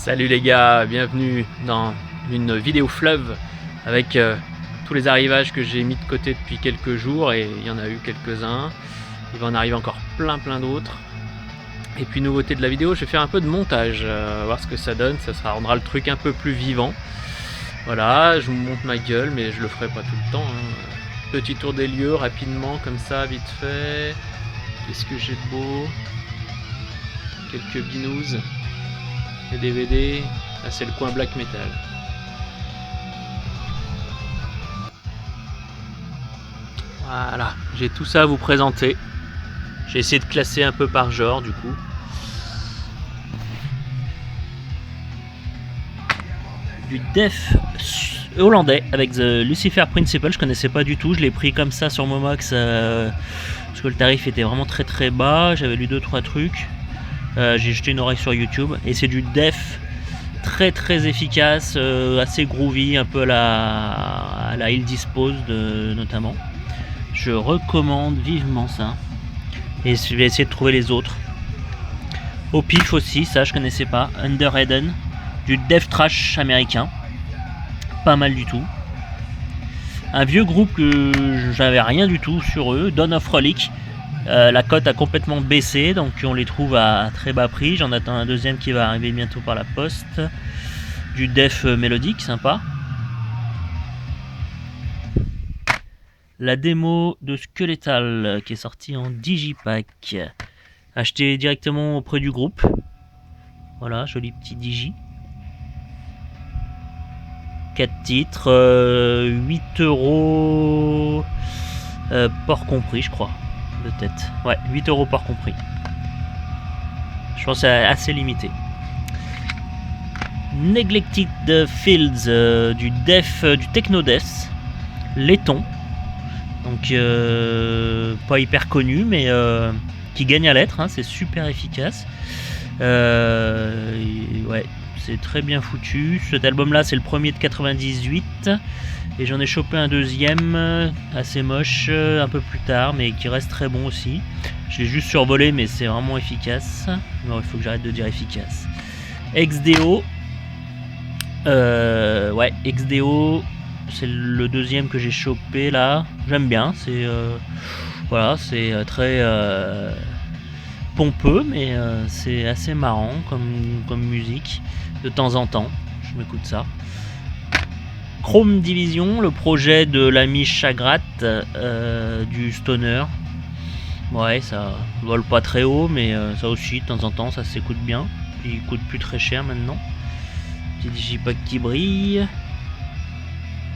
Salut les gars, bienvenue dans une vidéo fleuve avec tous les arrivages que j'ai mis de côté depuis quelques jours, et il y en a eu quelques-uns. Il va en arriver encore plein d'autres. Et puis nouveauté de la vidéo, je vais faire un peu de montage, voir ce que ça donne, ça rendra le truc un peu plus vivant. Voilà, je vous montre ma gueule, mais je le ferai pas tout le temps, hein. Petit tour des lieux rapidement comme ça, vite fait. Qu'est-ce que j'ai de beau? Quelques binous. Les DVD, là c'est le coin black metal. Voilà, j'ai tout ça à vous présenter. J'ai essayé de classer un peu par genre du coup. Du death hollandais avec The Lucifer Principle, je connaissais pas du tout, je l'ai pris comme ça sur Momox parce que le tarif était vraiment très bas, j'avais lu 2-3 trucs. J'ai jeté une oreille sur YouTube et c'est du death très efficace, assez groovy, un peu à la Ill Disposed notamment. Je recommande vivement ça. Et je vais essayer de trouver les autres. Au pif aussi, ça je connaissais pas. Under Eden, du death trash américain. Pas mal du tout. Un vieux groupe que j'avais rien du tout sur eux, Dawn of Frolic. La cote a complètement baissé, donc on les trouve à très bas prix. J'en attends un deuxième qui va arriver bientôt par la poste. Du death mélodique, sympa. La démo de Skeletal qui est sortie en digipack. Acheté directement auprès du groupe. Voilà, joli petit digi. 4 titres, 8 €, port compris, je crois. De tête. Ouais, 8 € par compris. Je pense que c'est assez limité. Neglected Fields, du techno death, laiton. Donc pas hyper connu, mais qui gagne à l'être, hein, c'est super efficace. Ouais, c'est très bien foutu. Cet album là c'est le premier de 98. Et j'en ai chopé un deuxième, assez moche, un peu plus tard, mais qui reste très bon aussi. Je l'ai juste survolé, mais c'est vraiment efficace. Non, il faut que j'arrête de dire efficace. XDO. Ouais, XDO, c'est le deuxième que j'ai chopé là. J'aime bien, c'est voilà, c'est très pompeux, mais c'est assez marrant comme musique. De temps en temps, je m'écoute ça. Chrome Division, le projet de l'ami Chagrat, du stoner. Ouais, ça vole pas très haut, mais ça aussi, de temps en temps, ça s'écoute bien. Puis il coûte plus très cher maintenant. Petit digipack qui brille.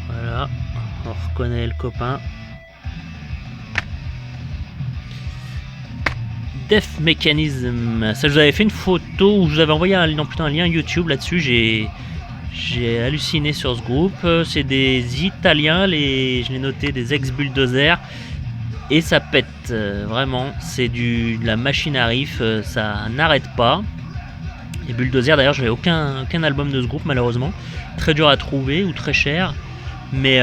Voilà, on reconnaît le copain. Death Mechanism, ça je vous avais fait une photo où je vous avais envoyé un lien YouTube là-dessus. J'ai halluciné sur ce groupe. C'est des Italiens, je l'ai noté, des ex-Bulldozer. Et ça pète, vraiment. C'est de la machine à riff, ça n'arrête pas. Les Bulldozer, d'ailleurs, j'avais aucun album de ce groupe, malheureusement. Très dur à trouver ou très cher. Mais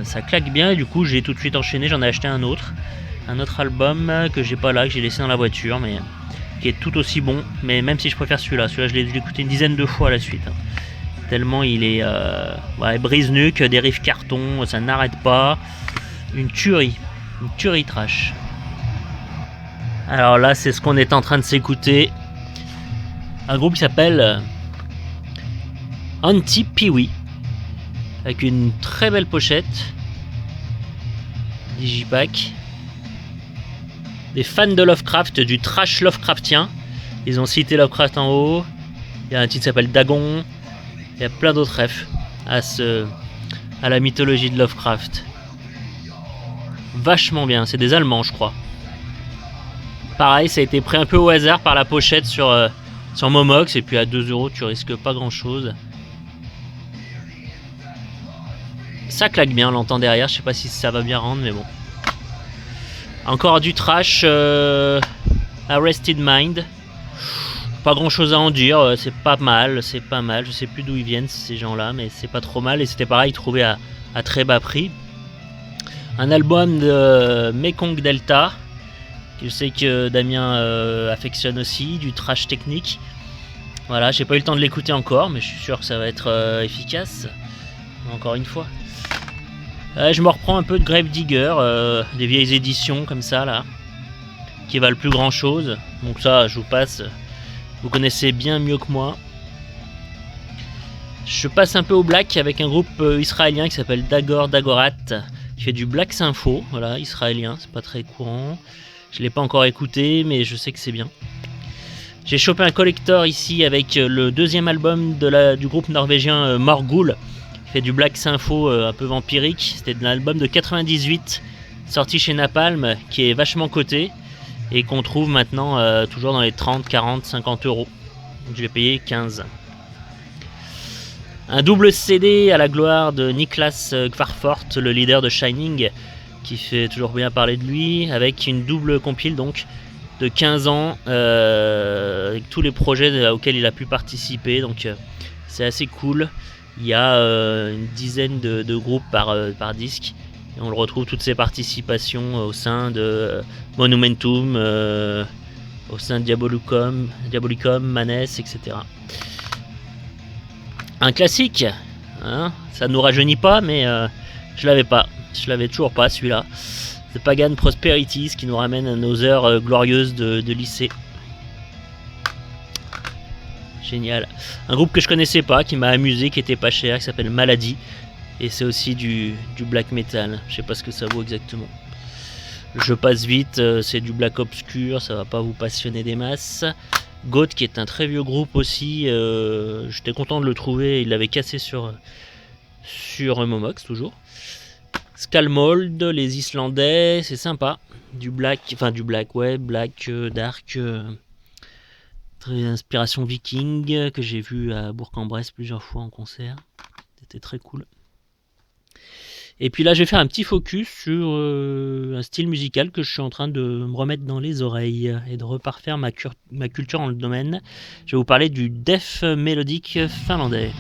ça claque bien, et du coup, j'ai tout de suite enchaîné. J'en ai acheté un autre album que j'ai pas là, que j'ai laissé dans la voiture, mais qui est tout aussi bon. Mais même si je préfère celui-là, je l'ai écouté une dizaine de fois à la suite. Tellement il est ouais, brise-nuque, des riffs carton, ça n'arrête pas. Une tuerie trash. Alors là, c'est ce qu'on est en train de s'écouter. Un groupe qui s'appelle Anti-Peewee, avec une très belle pochette. Digipack. Des fans de Lovecraft, du trash Lovecraftien. Ils ont cité Lovecraft en haut. Il y a un titre qui s'appelle Dagon. Il y a plein d'autres refs à la mythologie de Lovecraft. Vachement bien, c'est des Allemands, je crois. Pareil, ça a été pris un peu au hasard par la pochette sur Momox, et puis à 2 € tu risques pas grand chose. Ça claque bien, on l'entend derrière, je sais pas si ça va bien rendre, mais bon. Encore du trash, Arrested Mind. Pas grand chose à en dire, c'est pas mal, je sais plus d'où ils viennent ces gens-là, mais c'est pas trop mal, et c'était pareil, trouvé à très bas prix. Un album de Mekong Delta, Je sais que Damien affectionne aussi du trash technique. Voilà, j'ai pas eu le temps de l'écouter encore, mais je suis sûr que ça va être efficace. Encore une fois. Je me reprends un peu de Gravedigger, des vieilles éditions comme ça là, qui valent plus grand chose. Donc ça, je vous passe. Vous connaissez bien mieux que moi. Je passe un peu au black avec un groupe israélien qui s'appelle Dagorat, qui fait du black sympho. Voilà, israélien, c'est pas très courant. Je l'ai pas encore écouté, mais je sais que c'est bien. J'ai chopé un collector ici avec le deuxième album du groupe norvégien Morgul, qui fait du black sympho un peu vampirique. C'était de l'album de 98, sorti chez Napalm, qui est vachement coté et qu'on trouve maintenant toujours dans les 30, 40, 50 euros. Donc je vais payer 15. Un double CD à la gloire de Niklas Kvarfort, le leader de Shining, qui fait toujours bien parler de lui, avec une double compile donc de 15 ans, avec tous les projets auxquels il a pu participer, donc c'est assez cool. Il y a une dizaine de groupes par disque, et on le retrouve toutes ses participations au sein de Monumentum, au sein de Diabolicum, Manes, etc. Un classique, hein, ça ne nous rajeunit pas, mais je l'avais toujours pas celui-là. The Pagan Prosperities, qui nous ramène à nos heures glorieuses de lycée. Génial. Un groupe que je connaissais pas, qui m'a amusé, qui était pas cher, qui s'appelle Malady. Et c'est aussi du black metal. Je sais pas ce que ça vaut exactement. Je passe vite, c'est du black obscur, ça va pas vous passionner des masses. Goat, qui est un très vieux groupe aussi, j'étais content de le trouver, il l'avait cassé sur Momox toujours. Skalmold, les Islandais, c'est sympa. Du black, ouais, black, dark, très inspiration viking, que j'ai vu à Bourg-en-Bresse plusieurs fois en concert. C'était très cool. Et puis là, je vais faire un petit focus sur un style musical que je suis en train de me remettre dans les oreilles et de reparfaire ma culture dans le domaine. Je vais vous parler du death mélodique finlandais.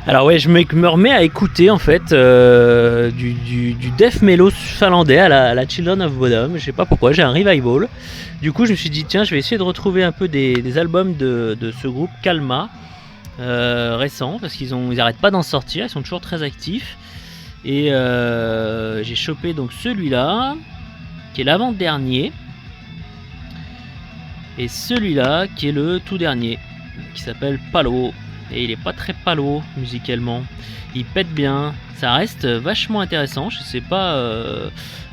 Alors ouais, je me remets à écouter en fait du death mellow finlandais à la Children of Bodom. Je sais pas pourquoi, j'ai un revival. Du coup, je me suis dit tiens, je vais essayer de retrouver un peu des albums de ce groupe Kalma récents, parce qu'ils arrêtent pas d'en sortir, ils sont toujours très actifs. Et j'ai chopé donc celui-là, qui est l'avant-dernier, et celui-là qui est le tout dernier, qui s'appelle Palo. Et il est pas très palo musicalement, il pète bien, ça reste vachement intéressant. Je sais pas,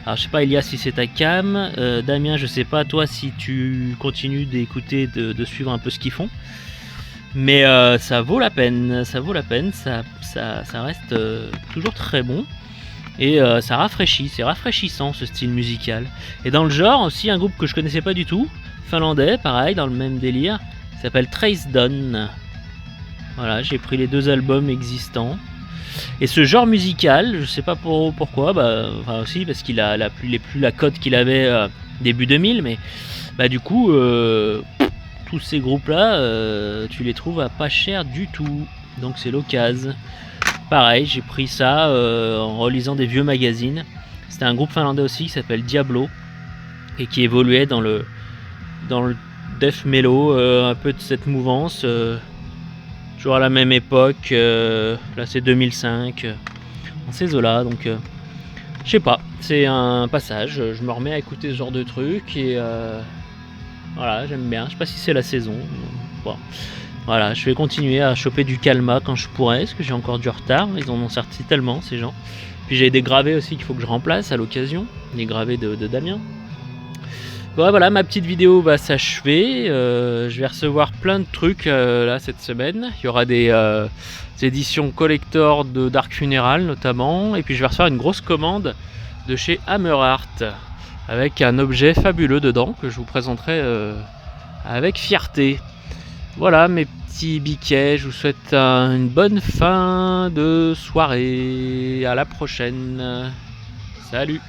alors je sais pas Elias si c'est ta cam, Damien je sais pas toi si tu continues d'écouter, de suivre un peu ce qu'ils font, mais ça vaut la peine, ça reste toujours très bon. Et ça rafraîchit, c'est rafraîchissant ce style musical. Et dans le genre aussi un groupe que je connaissais pas du tout, finlandais, pareil, dans le même délire, qui s'appelle Trace Dawn. Voilà, j'ai pris les deux albums existants. Et ce genre musical, je sais pas pourquoi, enfin aussi parce qu'il a plus la cote qu'il avait début 2000, mais du coup, tous ces groupes-là, tu les trouves à pas cher du tout. Donc c'est l'occasion. Pareil, j'ai pris ça en relisant des vieux magazines. C'était un groupe finlandais aussi qui s'appelle Diablo et qui évoluait dans le death mellow, un peu de cette mouvance. Toujours à la même époque, là c'est 2005, en ces eaux-là, donc je sais pas, c'est un passage, je me remets à écouter ce genre de truc et voilà, j'aime bien, je sais pas si c'est la saison, bon, voilà, je vais continuer à choper du Kalma quand je pourrai, parce que j'ai encore du retard, ils en ont sorti tellement ces gens, puis j'ai des gravés aussi qu'il faut que je remplace à l'occasion, les gravés de Damien. Bon, voilà, ma petite vidéo va s'achever. Je vais recevoir plein de trucs là cette semaine. Il y aura des éditions collector de Dark Funeral notamment. Et puis je vais recevoir une grosse commande de chez Hammerheart avec un objet fabuleux dedans que je vous présenterai avec fierté. Voilà mes petits biquets. Je vous souhaite une bonne fin de soirée. À la prochaine. Salut!